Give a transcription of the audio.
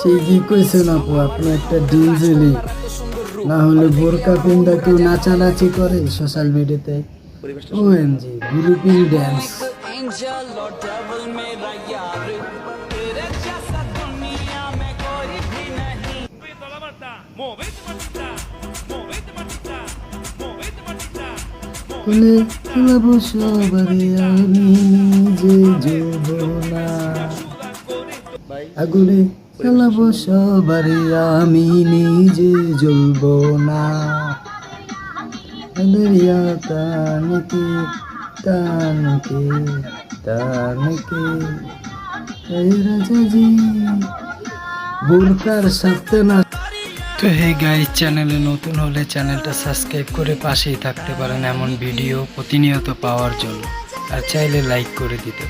ঠিকই কইছেন আপু, আপনি একটা ডিজেলি না হলে বোরকা পিন্দা কেউ নাচানাচি করে সোশ্যাল মিডিয়াতে। OMG grouping dance. খুলে খেলাবো সবারে আমি নিজে জ্বলবো না, আগুনে খেলাবো সবারে আমি নিজে জ্বলবো না। দরিয়া তানকে তানকে তানকে রাজাজি বোরকার সাথে না। তো হে গাইস, চ্যানেলে নতুন হলে চ্যানেলটা সাবস্ক্রাইব করে পাশেই থাকতে পারেন এমন ভিডিও প্রতিনিয়ত পাওয়ার জন্য, আর চাইলে লাইক করে দিতে